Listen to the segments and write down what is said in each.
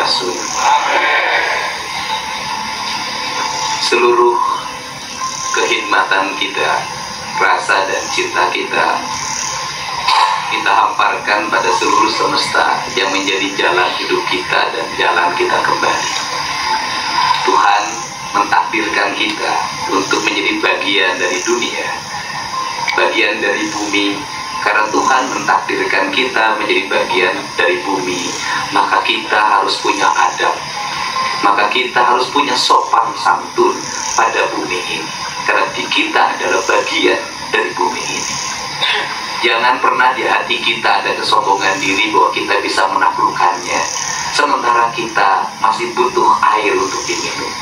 Rasul. Seluruh kehikmatan kita, rasa dan cinta kita hamparkan pada seluruh semesta yang menjadi jalan hidup kita dan jalan kita kembali. Tuhan mentakdirkan kita untuk menjadi bagian dari dunia, bagian dari bumi. Karena Tuhan mentakdirkan kita menjadi bagian dari bumi, maka kita harus punya adab, maka kita harus punya sopan santun pada bumi ini. Karena kita adalah bagian dari bumi ini. Jangan pernah di hati kita ada kesombongan diri bahwa kita bisa menaklukkannya, sementara kita masih butuh air untuk diminum.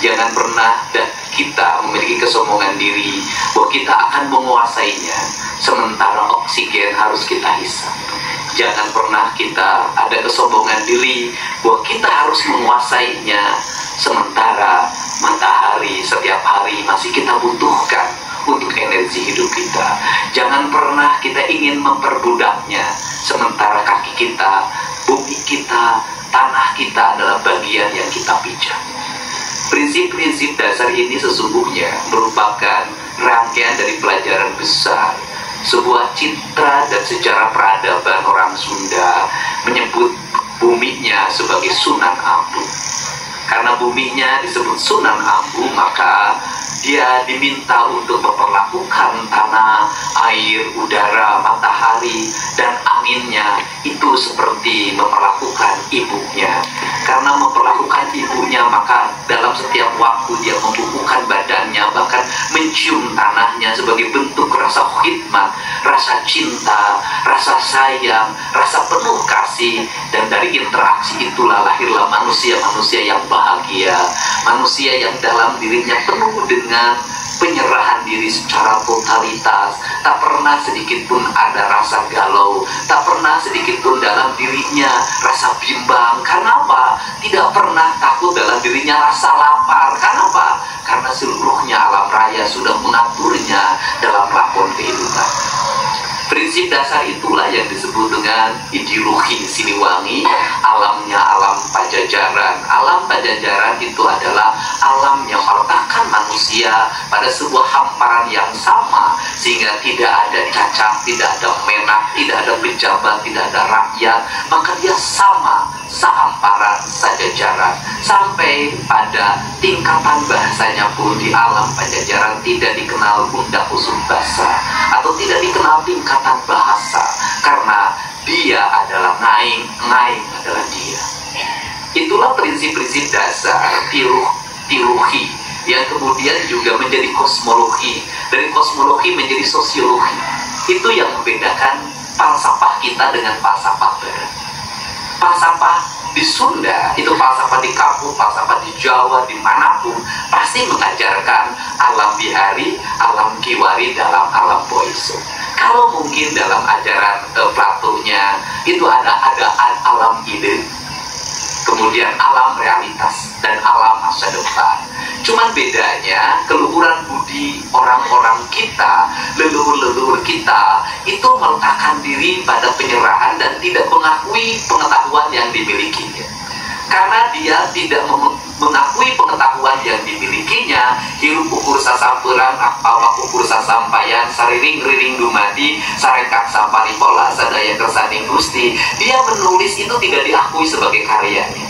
Jangan pernah kita memiliki kesombongan diri bahwa kita akan menguasainya, sementara oksigen harus kita hisap. Jangan pernah kita ada kesombongan diri bahwa kita harus menguasainya, sementara matahari setiap hari masih kita butuhkan untuk energi hidup kita. Jangan pernah kita ingin memperbudaknya, sementara kaki kita, bumi kita, tanah kita adalah bagian yang kita pijak. Prinsip-prinsip dasar ini sesungguhnya merupakan rangkaian dari pelajaran besar, sebuah citra dan sejarah peradaban orang Sunda menyebut buminya sebagai Sunan Ambu. Karena buminya disebut Sunan Ambu, maka dia diminta untuk memperlakukan tanah, air, udara, matahari, dan anginnya itu seperti memperlakukan ibunya. Karena memperlakukan ibunya, maka dalam setiap waktu dia membukukan badannya, bahkan mencium tanahnya sebagai bentuk rasa khidmat, rasa cinta, rasa sayang, rasa penuh kasih. Dan dari interaksi itulah lahirlah manusia-manusia yang bahagia, manusia yang dalam dirinya penuh dengan penyerahan diri secara totalitas. Tak pernah sedikit pun ada rasa galau, tak pernah sedikit pun dalam dirinya rasa bimbang. Karena apa? Tidak pernah takut dalam dirinya rasa lapar. Karena apa? Karena seluruhnya alam raya sudah mengaturnya dalam lakon kehidupan. Prinsip dasar itulah yang disebut dengan ideologi Siliwangi, alamnya alam Pajajaran. Alam Pajajaran itu adalah alam yang meletakkan manusia pada sebuah hamparan yang sama, sehingga tidak ada cacat, tidak ada menak, tidak ada pejabat, tidak ada rakyat, maka dia sama, sehamparan, sejajaran. Sampai pada tingkatan bahasanya pun di alam Pajajaran tidak dikenal bunda kusum basa, atau tidak dikenal tingkatan bahasa, karena dia adalah ngaing, ngaing adalah dia. Itulah prinsip-prinsip dasar teologi yang kemudian juga menjadi kosmologi, dari kosmologi menjadi sosiologi. Itu yang membedakan falsafah kita dengan falsafah barat. Falsafah di Sunda, itu falsafah di kampung, falsafah di Jawa, dimanapun, pasti mengajarkan alam bihari, alam kiwari dalam alam boiso. Kalau mungkin dalam ajaran Platonya itu ada alam ide, kemudian alam realitas, dan alam masa depan. Cuman bedanya keluhuran budi orang-orang kita, leluhur-leluhur kita itu meletakkan diri pada penyerahan dan tidak mengakui pengetahuan yang dimilikinya. Karena dia tidak mengakui pengetahuan yang dimilikinya, hirup ukur sasampuran, awak ukur sasampayan, sariring-riring dumadi, sarekak samparipola, sadaya kersaning gusti. Dia menulis itu tidak diakui sebagai karyanya.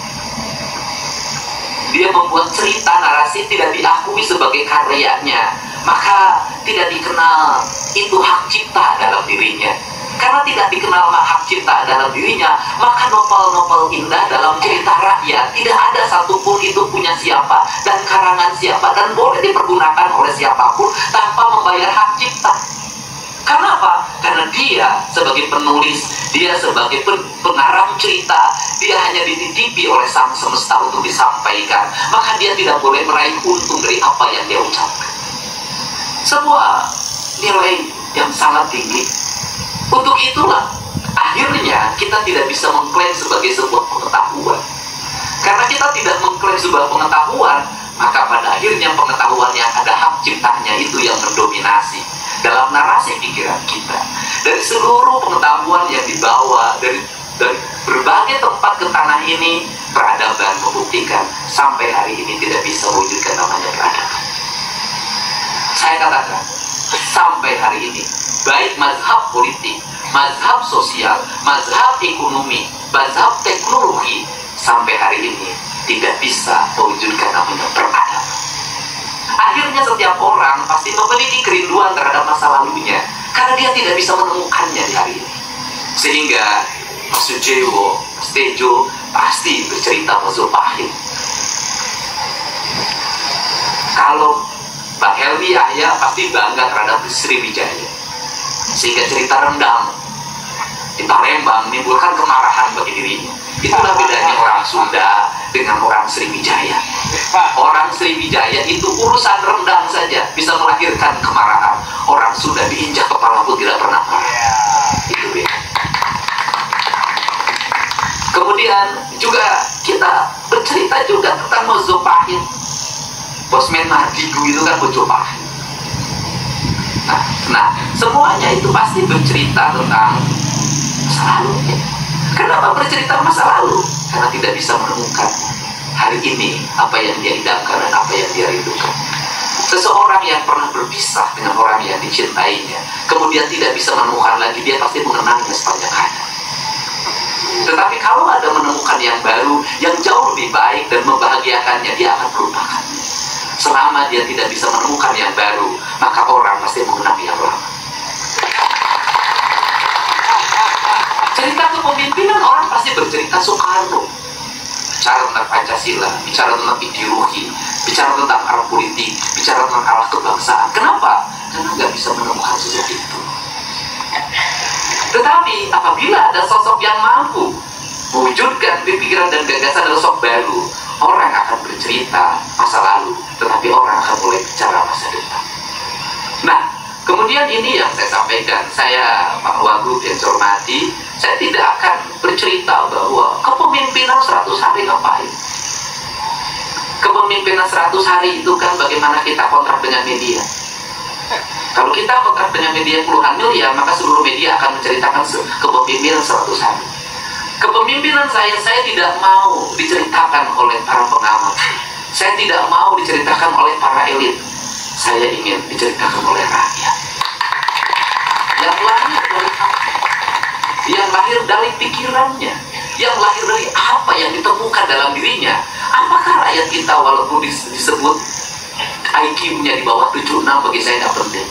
Dia membuat cerita narasi tidak diakui sebagai karyanya, maka tidak dikenal itu hak cipta dalam dirinya. Karena tidak dikenal hak cipta dalam dirinya, maka novel-novel indah dalam cerita rakyat tidak ada satupun itu punya siapa dan karangan siapa dan boleh dipergunakan oleh siapapun tanpa membayar hak cipta. Karena apa? Karena dia sebagai penulis, dia sebagai pengarang cerita, dia hanya dititipi oleh sang semesta untuk disampaikan, maka dia tidak boleh meraih untung dari apa yang dia ucapkan. Sebuah nilai yang sangat tinggi. Untuk itulah akhirnya kita tidak bisa mengklaim sebagai sebuah pengetahuan. Karena kita tidak mengklaim sebuah pengetahuan, maka pada akhirnya pengetahuan yang ada hak ciptanya itu yang mendominasi dalam narasi pikiran kita. Dari seluruh pengetahuan yang dibawa dari berbagai tempat ke tanah zaman ini peradaban membuktikan sampai hari ini tidak bisa mewujudkan namanya peradaban. Saya katakan, sampai hari ini, baik mazhab politik, mazhab sosial, mazhab ekonomi, mazhab teknologi, sampai hari ini tidak bisa mewujudkan namanya peradaban. Akhirnya setiap orang pasti memiliki kerinduan terhadap masa lalunya, karena dia tidak bisa menemukannya di hari ini. Sehingga Mas Sujewo, Mas Tejo pasti bercerita Majapahit. Kalau Pak Helmi Yahya pasti bangga terhadap Sriwijaya, sehingga cerita rendang di Palembang menimbulkan kemarahan bagi dirinya. Itulah bedanya orang Sunda dengan orang Sriwijaya. Orang Sriwijaya itu urusan rendang saja bisa melahirkan kemarahan. Orang Sunda diinjak kepala pun tidak pernah marah. Itu beda. Kemudian juga kita bercerita juga tentang Majapahit. Bosmen Mardigu itu kan Majapahit. Nah, semuanya itu pasti bercerita tentang masa lalu. Kenapa bercerita masa lalu? Karena tidak bisa menemukan hari ini apa yang dia idamkan dan apa yang dia rindukan. Seseorang yang pernah berpisah dengan orang yang dicintainya, kemudian tidak bisa menemukan lagi, dia pasti mengenangnya sepanjang hayat. Tetapi kalau ada menemukan yang baru, yang jauh lebih baik dan membahagiakannya, dia akan melupakan. Selama dia tidak bisa menemukan yang baru, maka orang pasti mengenang yang lama. Cerita kepemimpinan, orang pasti bercerita Soekarno, bicara tentang Pancasila, bicara tentang ideologi, bicara tentang arah politik, bicara tentang arah kebangsaan. Kenapa? Karena nggak bisa menemukan sesuatu itu. Tetapi apabila ada sosok yang mampu mewujudkan pikiran dan gagasan dalam sosok baru, orang akan bercerita masa lalu, tetapi orang akan mulai bicara masa depan. Nah, kemudian ini yang saya sampaikan. Saya, Pak Wagub yang saya hormati, saya tidak akan bercerita bahwa kepemimpinan 100 hari ngapain. Kepemimpinan 100 hari itu kan bagaimana kita kontrak dengan media. Kalau kita kontrak dengan media puluhan miliar, maka seluruh media akan menceritakan kepemimpinan 100 hari. Kepemimpinan saya tidak mau diceritakan oleh para pengamat. Saya tidak mau diceritakan oleh para elit. Saya ingin diceritakan oleh rakyat. Yang lahir dari apa? Yang lahir dari pikirannya. Yang lahir dari apa yang ditemukan dalam dirinya. Apakah rakyat kita walaupun disebut IQ-nya di bawah 76, bagi saya tidak penting.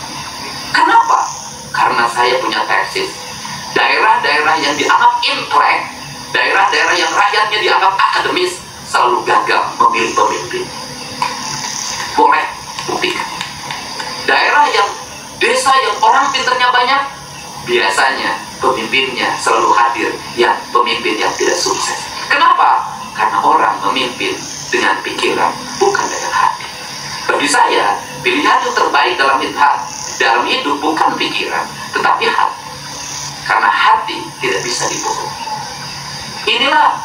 Kenapa? Karena saya punya tesis. Daerah-daerah yang dianggap intelek, daerah-daerah yang rakyatnya dianggap akademis, selalu gagal memilih pemimpin. Boleh buktikan. Daerah yang desa yang orang pinternya banyak, biasanya pemimpinnya selalu hadir yang pemimpin yang tidak sukses. Kenapa? Karena orang memimpin dengan pikiran, bukan dengan hati. Bagi saya, pilihan yang terbaik dalam hidup bukan pikiran, tetapi hati. Karena hati tidak bisa dibohongi. Inilah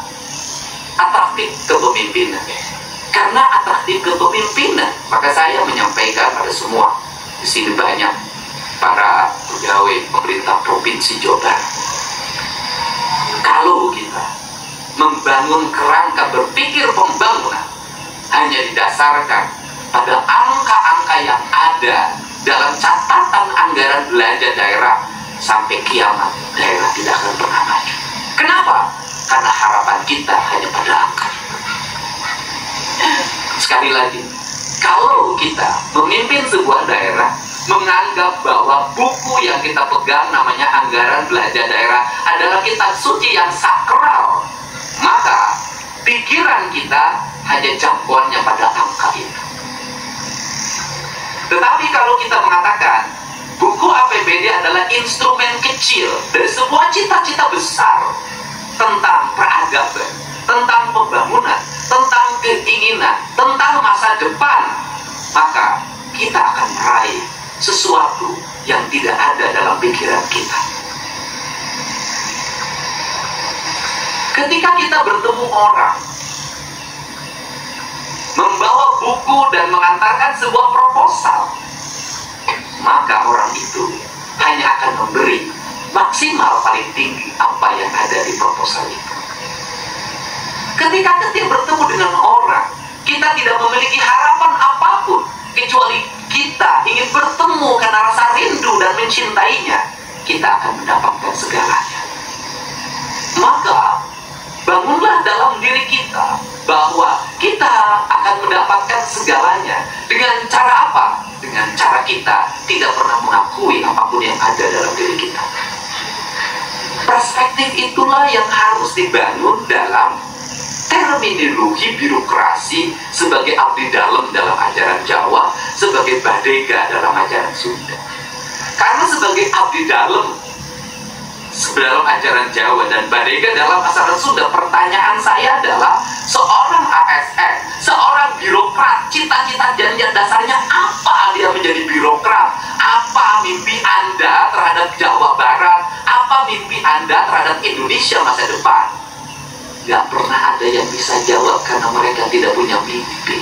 atraktif kepemimpinan. Karena atraktif kepemimpinan, maka saya menyampaikan pada semua. Di sini banyak para pegawai pemerintah provinsi Jawa Barat. Kalau kita membangun kerangka berpikir pembangunan hanya didasarkan pada angka-angka yang ada dalam catatan anggaran belanja daerah, sampai kiamat daerah tidak akan pernah maju. Kenapa? Karena harapan kita hanya pada angka. Sekali lagi, kalau kita memimpin sebuah daerah menganggap bahwa buku yang kita pegang namanya anggaran belanja daerah adalah kitab suci yang sakral, maka pikiran kita hanya jangkauannya pada angka itu. Tetapi kalau kita mengatakan buku APBD adalah instrumen kecil dari sebuah cita-cita besar tentang peradaban, tentang pembangunan, tentang keinginan, tentang masa depan, maka kita akan meraih sesuatu yang tidak ada dalam pikiran kita. Ketika kita bertemu orang membawa buku dan mengantarkan sebuah proposal, maka orang itu hanya akan memberi maksimal paling tinggi apa yang ada di proposal itu. ketika bertemu dengan orang, kita tidak memiliki harapan apapun kecuali kita ingin bertemu karena rasa rindu dan mencintainya, kita akan mendapatkan segalanya. Maka bangunlah dalam diri kita bahwa kita akan mendapatkan segalanya. Dengan cara apa? Dengan cara kita tidak pernah mengakui apapun yang ada dalam diri kita. Perspektif itulah yang harus dibangun dalam terminologi birokrasi, sebagai abdi dalam ajaran Jawa, sebagai badega dalam ajaran Sunda. Karena sebagai abdi dalam ajaran Jawa dan badega dalam ajaran Sunda, pertanyaan saya adalah, seorang ASN, seorang birokrat, cita-cita dan dasarnya apa dia menjadi birokrat? Apa mimpi Anda terhadap Jawa Barat? Apa mimpi Anda terhadap Indonesia masa depan? Gak pernah ada yang bisa jawab karena mereka tidak punya mimpi.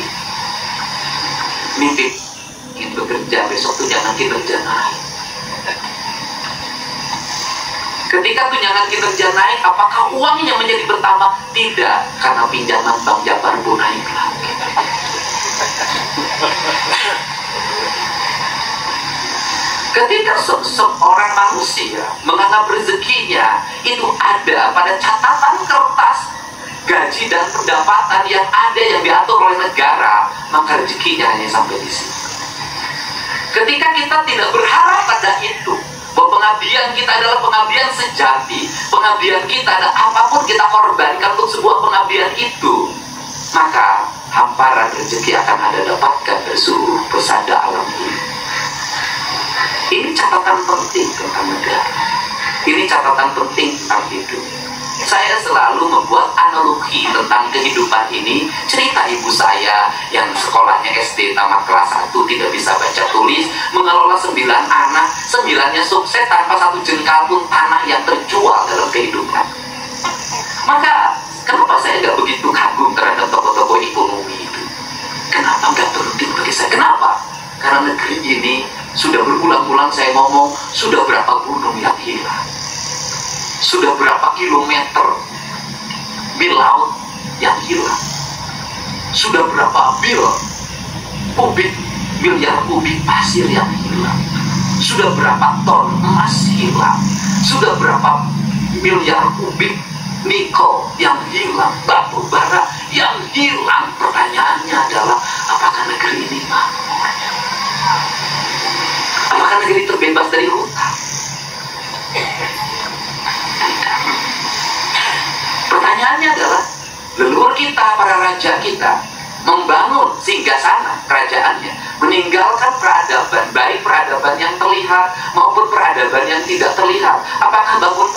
Mimpi ingin bekerja, besok tunjangan kinerja naik. Ketika tunjangan kinerja naik, apakah uangnya menjadi bertambah? Tidak, karena pinjaman Bank Jabar pun naik lagi. Ketika seorang manusia menganggap rezekinya itu ada pada catatan kertas gaji dan pendapatan yang ada yang diatur oleh negara, maka rezekinya hanya sampai di sini. Ketika kita tidak berharap pada itu, bahwa pengabdian kita adalah pengabdian sejati, pengabdian kita adalah apapun kita korbankan untuk sebuah pengabdian itu, maka hamparan rezeki akan Anda dapatkan dari seluruh pesada alam ini. Ini catatan penting tentang negara. Ini catatan penting tentang hidup. Saya selalu membuat analogi tentang kehidupan ini. Cerita ibu saya yang sekolahnya SD tamat kelas 1, tidak bisa baca tulis, mengelola 9 anak, 9-nya sukses tanpa satu jengkal pun tanah yang terjual dalam kehidupan. Maka kenapa saya nggak begitu kagum terhadap tokoh-tokoh ekonomi itu? Kenapa nggak penting bagi saya? Kenapa? Karena negeri ini sudah berulang-ulang saya ngomong, sudah berapa gunung yang hilang, sudah berapa kilometer bil laut yang hilang, sudah berapa miliar kubik pasir yang hilang, sudah berapa ton emas hilang, sudah berapa miliar kubik nikel yang hilang, batu bara yang hilang. Pertanyaannya adalah, apakah negeri ini makmur? Apakah negeri terbebas dari hutang? Pertanyaannya adalah, leluhur kita, para raja kita membangun singgasana kerajaannya, meninggalkan peradaban, baik peradaban yang terlihat maupun peradaban yang tidak terlihat. Apakah bangun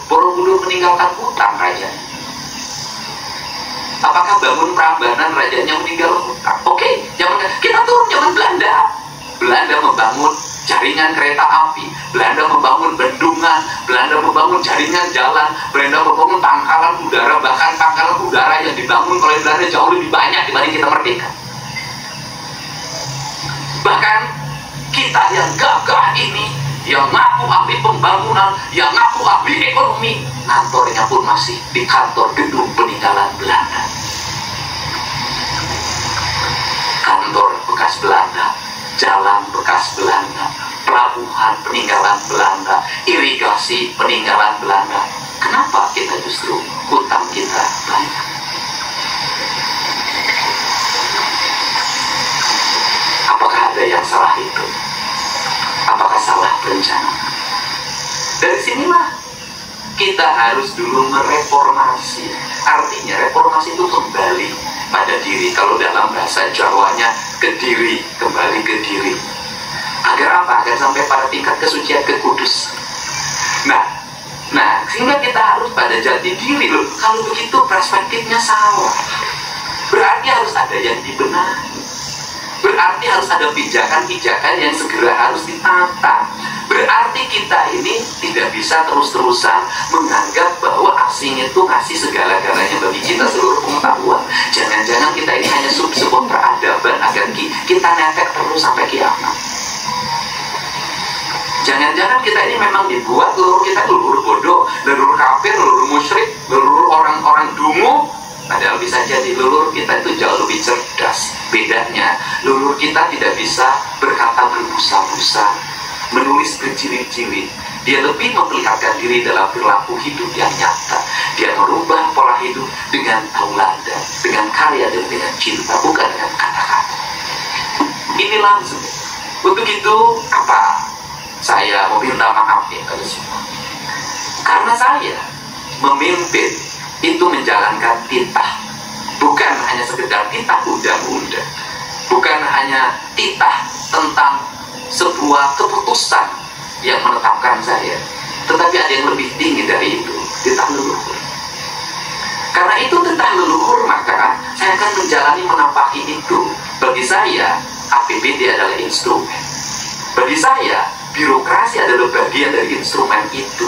Borobudur meninggalkan hutang rajanya? Apakah bangun Prambanan rajanya meninggalkan hutang? Oke, kita turun zaman Belanda. Belanda membangun jaringan kereta api, Belanda membangun bendungan, Belanda membangun jaringan jalan, Belanda membangun pangkalan udara, bahkan pangkalan udara yang dibangun oleh Belanda jauh lebih banyak dibanding kita merdeka. Bahkan kita yang gagah ini, yang ngaku ahli pembangunan, yang ngaku ahli ekonomi, kantornya pun masih di kantor gedung peninggalan Belanda. Kantor bekas Belanda, jalan bekas Belanda, pelabuhan peninggalan Belanda, irigasi peninggalan Belanda. Kenapa kita justru hutang kita banyak? Apakah ada yang salah itu? Apakah salah berencana? Dari sinilah kita harus dulu mereformasi. Artinya reformasi itu kembali pada diri. Kalau dalam bahasa Jawanya, ke diri, kembali ke diri. Agar apa? Agar sampai pada tingkat kesucian, ke kudus. Nah, sehingga kita harus pada jati diri loh. Kalau begitu perspektifnya salah. Berarti harus ada yang dibenahi. Berarti harus ada pijakan-pijakan yang segera harus ditata. Berarti kita ini tidak bisa terus-terusan menganggap bahwa asing itu ngasih segala-galanya bagi kita seluruh pengetahuan. Jangan-jangan kita ini hanya sebuah peradaban agar kita netek terus sampai kiamat. Jangan-jangan kita ini memang dibuat leluhur kita leluhur bodoh, leluhur kafir, leluhur musyrik, leluhur orang-orang dungu. Padahal bisa jadi leluhur kita itu jauh lebih cerdas. Bedanya, leluhur kita tidak bisa berkata berbusa-busa, menulis berjilid-jilid. Dia lebih memperlihatkan diri dalam perilaku hidup yang nyata. Dia merubah pola hidup dengan tauladan, dengan karya dan dengan cinta, bukan dengan kata-kata. Ini langsung. Untuk itu apa? Saya meminta maaf nih pada semua. Karena saya memimpin itu menjalankan titah, bukan hanya sekedar titah undang-undang, bukan hanya titah tentang sebuah keputusan yang menetapkan saya, tetapi ada yang lebih tinggi dari itu, titah leluhur. Karena itu titah leluhur, maka saya akan menjalani menapaki itu. Bagi saya, APBD adalah instrumen. Bagi saya, birokrasi adalah bagian dari instrumen itu.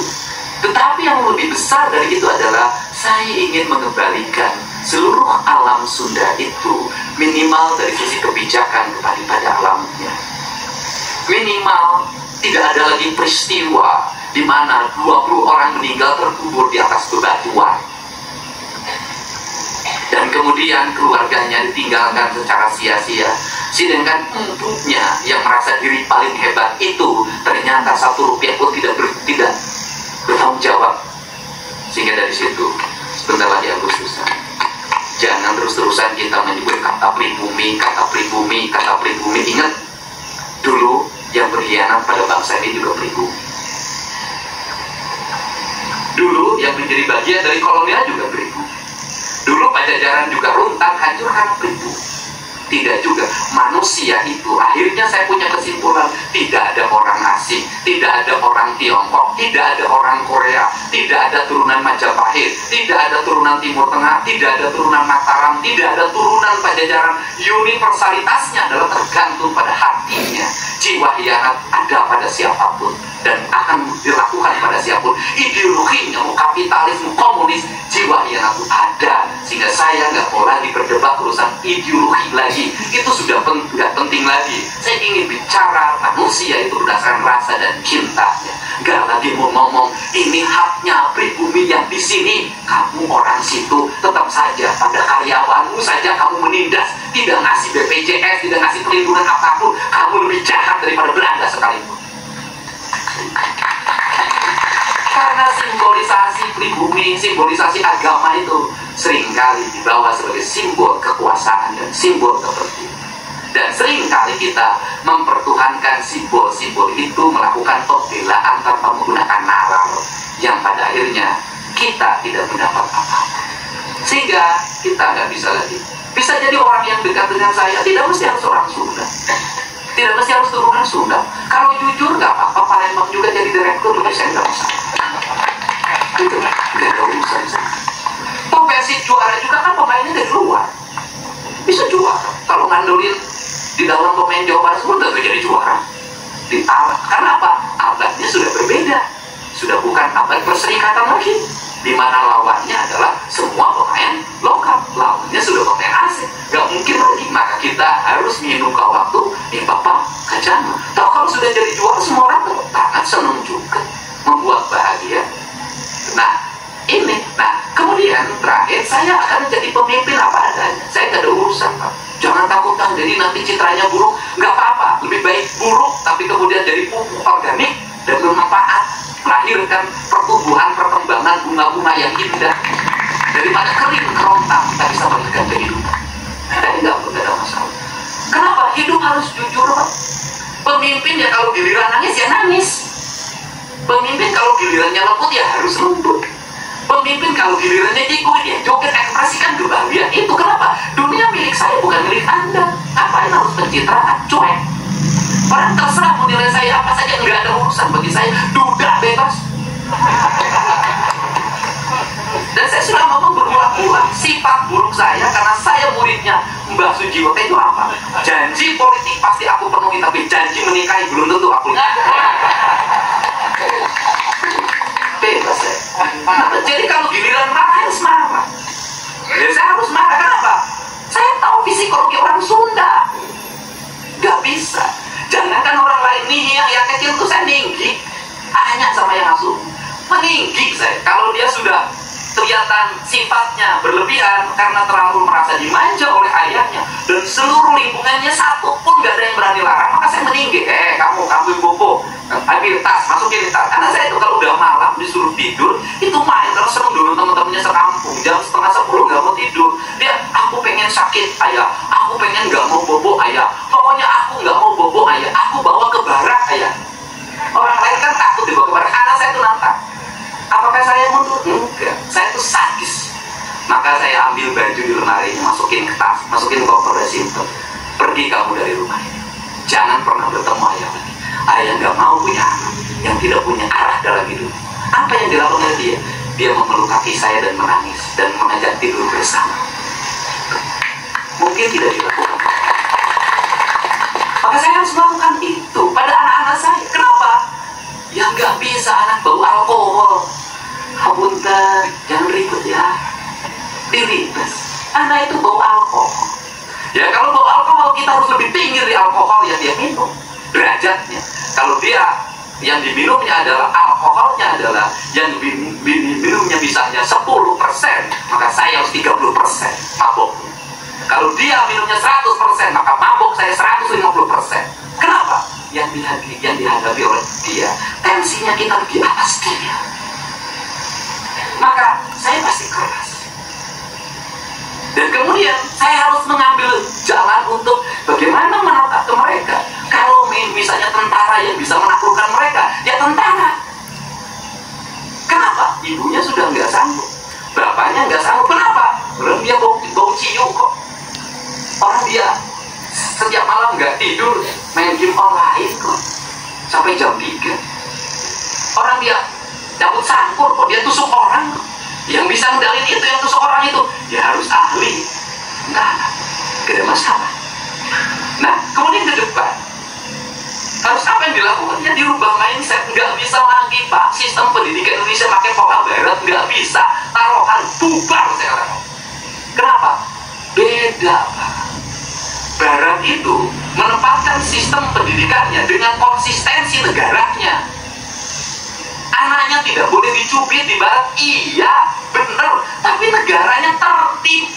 Tetapi yang lebih besar dari itu adalah saya ingin mengembalikan seluruh alam Sunda itu minimal dari sisi kebijakan kepada alamnya. Minimal tidak ada lagi peristiwa di mana 20 orang meninggal terkubur di atas bebatuan dan kemudian keluarganya ditinggalkan secara sia-sia. Sedangkan empunya yang merasa diri paling hebat itu ternyata 1 rupiah pun tidak bertanggung jawab. Sehingga dari situ sebentar lagi Agustusan, jangan terus-terusan kita menyebut kata pribumi, kata pribumi, kata pribumi. Ingat, dulu yang berkhianat pada bangsa ini juga pribumi. Dulu yang menjadi bagian dari kolonial juga pribumi. Dulu Pajajaran juga runtang hancur karena pribumi. Tidak juga. Manusia itu, akhirnya saya punya kesimpulan, tidak ada orang asing, tidak ada orang Tiongkok, tidak ada orang Korea, tidak ada turunan Majapahit, tidak ada turunan Timur Tengah, tidak ada turunan Mataram, tidak ada turunan Pajajaran. Universalitasnya adalah tergantung pada hatinya. Jiwa hianat ada pada siapapun dan akan dilakukan pada siapapun. Ideologinya mau kapitalis, mau komunis, jiwa hianat itu ada. Sehingga saya nggak mau lagi berdebat urusan ideologi lagi. Itu sudah nggak penting lagi. Saya ingin bicara manusia itu berdasarkan rasa dan cintanya. Nggak lagi mau ngomong ini haknya pribumi yang di sini. Kamu orang situ tetap saja pada karyawanmu saja kamu menindas, tidak ngasih BPJS, tidak ngasih perlindungan apapun. Kamu lebih jahat daripada Belanda sekalipun. Karena simbolisasi pribumi, simbolisasi agama itu seringkali dibawa sebagai simbol kekuasaan dan simbol kepentingan. Dan seringkali kita mempertuhankan simbol-simbol itu, melakukan pembelaan tanpa menggunakan nalar, yang pada akhirnya kita tidak mendapat apa-apa. Sehingga kita nggak bisa lagi. Bisa jadi orang yang dekat dengan saya tidak mesti harus orang Sunda, tidak mesti harus turunan Sunda. Kalau jujur nggak apa-apa, Palembang juga jadi direktur, tapi saya nggak masalah. Itu nggak ada urusan saya. Toh Persib juara juga kan pemainnya dari luar, bisa juara. Kalau ngandelin di dalam pemain Jawa Barat semua udah jadi juara. Karena apa? Abadnya sudah berbeda, sudah bukan abad perserikatan lagi, di mana lawannya adalah semua pemain lokal, lawannya sudah pemain asing. Gak mungkin lagi, maka kita harus menunggu waktu. Bapak kacang. Tahu kalau sudah jadi juara semua orang tepuk tangan, senang juga, membuat bahagia. Nah ini, kemudian terakhir saya akan menjadi pemimpin apa adanya. Saya gak ada urusan, Pak. Jangan takutkan jadi nanti citranya buruk. Nggak apa-apa, lebih baik buruk tapi kemudian jadi pupuk organik dan bermanfaat, melahirkan pertumbuhan, perkembangan bunga-bunga yang indah, daripada kering kerontang tak bisa melanjutkan kehidupan. Jadi nggak ada masalah. Kenapa? Hidup harus jujur, Pak. Pemimpin ya kalau giliran nangis ya nangis. Pemimpin kalau gilirannya lembut ya harus lembut. Pemimpin kalau gilirannya ikut ya joget, ekspresikan kebahagiaan itu. Kenapa? Dunia milik saya bukan milik Anda. Ngapain harus pencitraan? Cuek. Orang terserah mau nilai saya apa saja, nggak ada urusan bagi saya. Duda bebas. Dan saya sudah ngomong berulang-ulang, sifat buruk saya karena saya muridnya Mbah Sujiwoto itu apa? Janji politik pasti aku penuhi, tapi janji menikahi belum tentu aku. Bebas ya. Jadi kalau giliran marah harus marah. Jadi saya harus marah. Kenapa? Saya tahu psikologi orang Sunda. Gak bisa. Jangankan orang lain nih, yang kecil tuh saya ninggik. Tanya sama yang asuh, meninggi saya. Kalau dia sudah kelihatan sifatnya berlebihan karena terlalu merasa dimanja oleh ayahnya dan seluruh lingkungannya satu pun gak ada yang berani larang, maka saya meninggi, kamu bobo, ambil tas, masukin tas. Karena saya itu kalau udah malam disuruh tidur itu main terus seru dulu teman-temannya sekampung, jam 9:30 gak mau tidur, dia aku pengen sakit ayah, aku pengen gak mau bobo ayah, pokoknya aku gak mau bobo ayah, aku bawa ke barak ayah. Orang lain kan takut dibawa ke barak, anak saya itu nantang. Apakah saya mundur? Enggak, saya itu sadis. Maka saya ambil baju di lemarinya, masukin ke tas, masukin koper dan simpen. Pergi kamu dari rumah ini, jangan pernah bertemu ayah lagi. Ayah nggak mau punya anak yang tidak punya arah dalam hidup. Apa yang dilakukan oleh dia? Dia memeluk kaki saya dan menangis dan mengajak tidur bersama. Mungkin tidak dilakukan, maka saya harus melakukan itu pada anak-anak saya. Kenapa? Ya nggak bisa anak bau alkohol. Hapunten, jangan ribut ya. Diribes. Anak itu bau alkohol. Ya kalau bau alkohol kita harus lebih tinggi dari alkohol yang dia minum derajatnya. Kalau dia yang diminumnya adalah alkoholnya adalah yang diminumnya misalnya 10%, maka saya harus 30% mabuk. Kalau dia minumnya 100%, maka mabuk saya 150%. Kenapa? Yang dihadapi oleh dia, tensinya kita lebih atas dia. Maka saya pasti keras. Dan kemudian saya harus mengambil jalan untuk bagaimana menatap ke mereka. Kalau misalnya tentara yang bisa menaklukkan mereka, ya tentara. Kenapa? Ibunya sudah nggak sanggup, bapaknya nggak sanggup. Kenapa? Orang dia bau ciu kok. Orang dia setiap malam nggak tidur, main game online kok sampai jam 3. Orang dia cabut sangkur kok, dia tusuk orang. Yang bisa ngendalin itu, yang tusuk orang itu, ya harus ahli. Enggak ada masalah. Nah, kemudian ke depan harus apa yang dilakukan? Ya dirubah mindset. Nggak bisa lagi Pak, sistem pendidikan Indonesia pakai pola barat, nggak bisa. Taruhan bubar sekarang. Kenapa? Beda Pak. Barat itu menempatkan sistem pendidikannya dengan konsistensi negaranya. Anaknya tidak boleh dicubit di barat, iya bener, tapi negaranya tertib.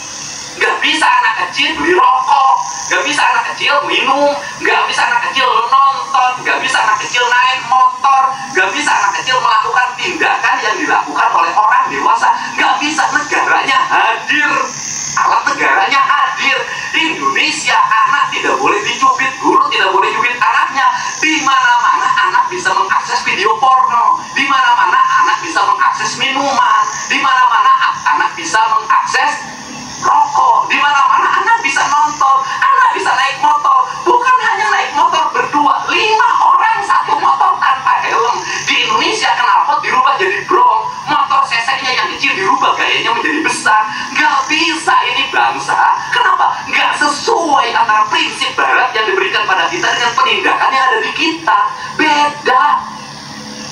Gak bisa anak kecil beli rokok, gak bisa anak kecil minum, gak bisa anak kecil nonton, gak bisa anak kecil naik motor, gak bisa anak kecil melakukan tindakan yang dilakukan oleh orang dewasa. Gak bisa, negaranya hadir, alat negaranya hadir. Di Indonesia anak tidak boleh dicubit, guru tidak boleh cubit anaknya. Di mana-mana anak bisa mengakses video porno, di mana-mana anak bisa mengakses minuman, di mana-mana anak bisa mengakses rokok, di mana-mana anak bisa nonton, anak bisa naik motor. Bukan hanya naik motor berdua, 5 orang satu motor tanpa helm. Di Indonesia knalpot dirubah jadi brong, motor cc-nya yang kecil dirubah gayanya menjadi besar. Gak bisa ini bangsa. Kenapa? Gak sesuai antara prinsip barat yang diberikan pada kita dengan penindakan yang ada di kita. Beda.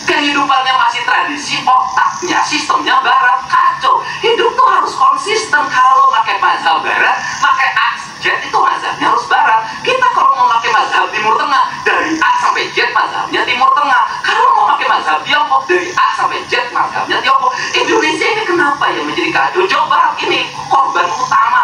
Kehidupannya masih tradisi, otaknya, sistemnya barat, kacau. Hidup tuh harus konsisten. Kalau pakai mazhab barat, pakai A, Z itu mazhabnya harus barat. Kita kalau mau pakai mazhab timur tengah, dari A sampai Z mazhabnya timur tengah. Kalau mau pakai mazhab Tiongkok, dari A sampai Z mazhabnya Tiongkok. Indonesia ini kenapa yang menjadi kacau? Jawa Barat ini korban utama